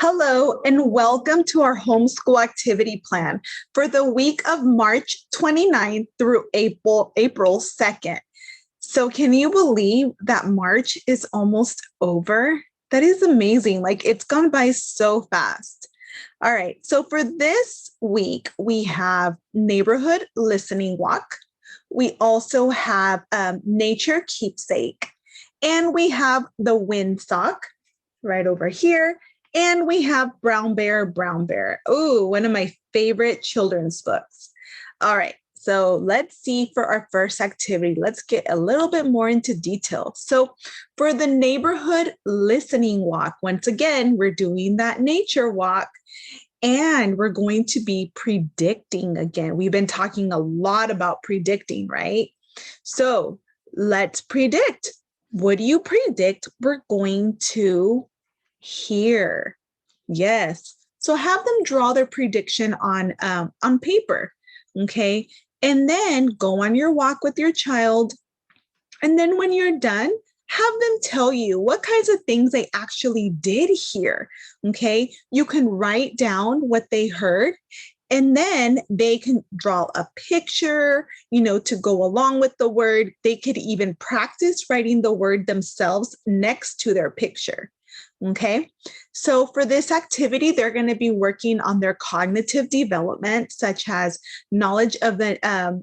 Hello, and welcome to our homeschool activity plan for the week of March 29th through April 2nd. So can you believe that March is almost over? That is amazing. Like it's gone by so fast. All right. So for this week, we have neighborhood listening walk. We also have nature keepsake, and we have the windsock right over here. And we have Brown Bear, Brown Bear. Oh, one of my favorite children's books. All right. So let's see for our first activity. Let's get a little bit more into detail. So for the neighborhood listening walk, once again, we're doing that nature walk and we're going to be predicting again. We've been talking a lot about predicting, right? So let's predict. What do you predict we're going to hear? Yes. So have them draw their prediction on paper, okay? And then go on your walk with your child. And then when you're done, have them tell you what kinds of things they actually did hear, okay? You can write down what they heard, and then they can draw a picture, to go along with the word. They could even practice writing the word themselves next to their picture. Okay, so for this activity, they're going to be working on their cognitive development, such as knowledge of the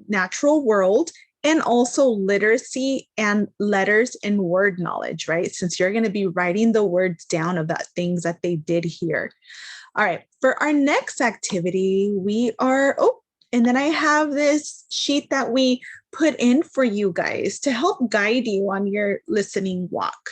natural world, and also literacy and letters and word knowledge, right? Since you're going to be writing the words down of that things that they did hear. All right, for our next activity, and then I have this sheet that we put in for you guys to help guide you on your listening walk.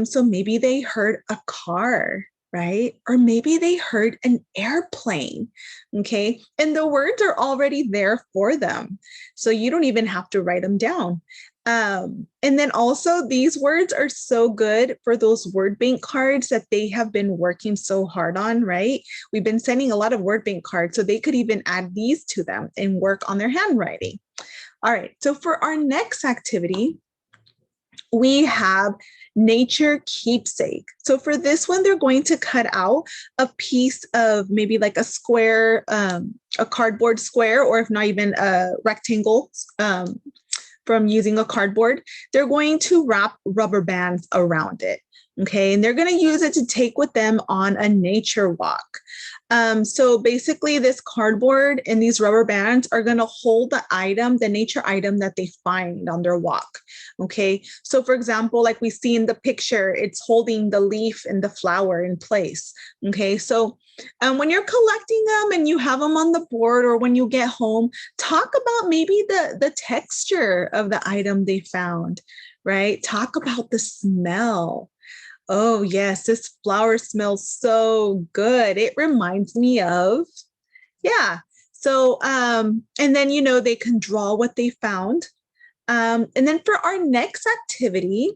So maybe they heard a car, right? Or maybe they heard an airplane, okay? And the words are already there for them. So you don't even have to write them down. And then also these words are so good for those word bank cards that they have been working so hard on, right? We've been sending a lot of word bank cards, so they could even add these to them and work on their handwriting. All right, so for our next activity, we have nature keepsake. So for this one, they're going to cut out a piece of maybe like a square, a cardboard square, or if not even a rectangle, from using a cardboard. They're going to wrap rubber bands around it. Okay, and they're going to use it to take with them on a nature walk. So basically this cardboard and these rubber bands are going to hold the nature item that they find on their walk. Okay, so for example, like we see in the picture, it's holding the leaf and the flower in place. Okay, so when you're collecting them and you have them on the board, or when you get home, talk about maybe the texture of the item they found, right? Talk about the smell. Oh, yes, this flower smells so good. It reminds me of, yeah. So, and then, they can draw what they found. And then for our next activity,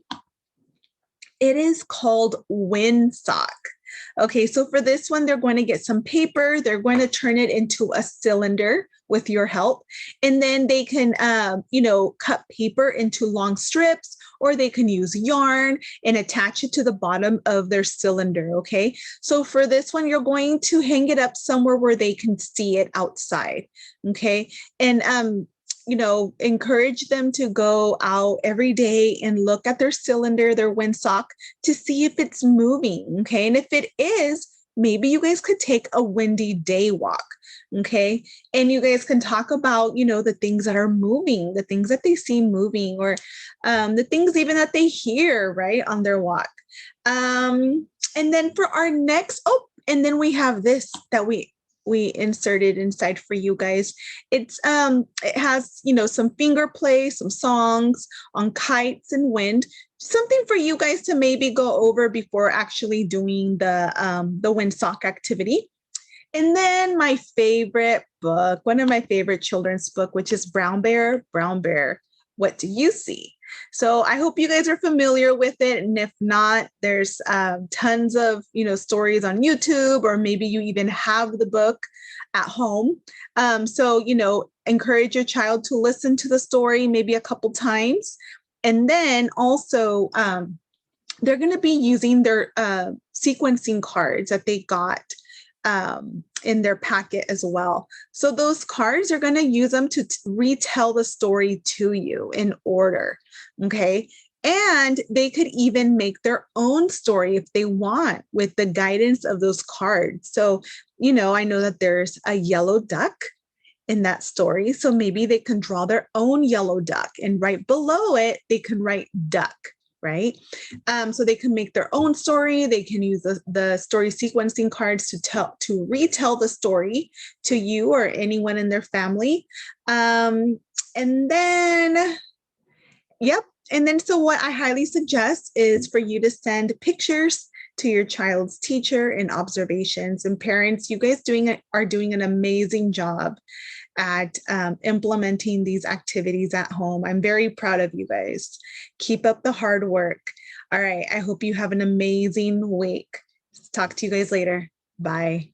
it is called windsock. Okay, so for this one, they're going to get some paper. They're going to turn it into a cylinder with your help. And then they can, cut paper into long strips, or they can use yarn and attach it to the bottom of their cylinder, okay? So for this one, you're going to hang it up somewhere where they can see it outside, okay? And, encourage them to go out every day and look at their cylinder, their windsock, to see if it's moving, okay? And if it is, maybe you guys could take a windy day walk, okay? And you guys can talk about, the things that are moving, the things that they see moving, or the things even that they hear, right, on their walk. And then for our next, and then we have this that we inserted inside for you guys. It has, some finger play, some songs on kites and wind, something for you guys to maybe go over before actually doing the windsock activity. And then my favorite book, one of my favorite children's book, which is Brown Bear, Brown Bear, What Do You See? So I hope you guys are familiar with it. And if not, there's tons of, stories on YouTube, or maybe you even have the book at home. So, encourage your child to listen to the story maybe a couple times. And then also they're going to be using their sequencing cards that they got in their packet as well. So those cards are going to use them to retell the story to you in order. Okay. And they could even make their own story if they want with the guidance of those cards. So, I know that there's a yellow duck in that story. So maybe they can draw their own yellow duck, and right below it, they can write duck, right? So they can make their own story. They can use the story sequencing cards to retell the story to you or anyone in their family. And then, yep. And then, so what I highly suggest is for you to send pictures to your child's teacher and observations. And parents, you guys are doing an amazing job at implementing these activities at home. I'm very proud of you guys. Keep up the hard work. All right. I hope you have an amazing week. Talk to you guys later. Bye.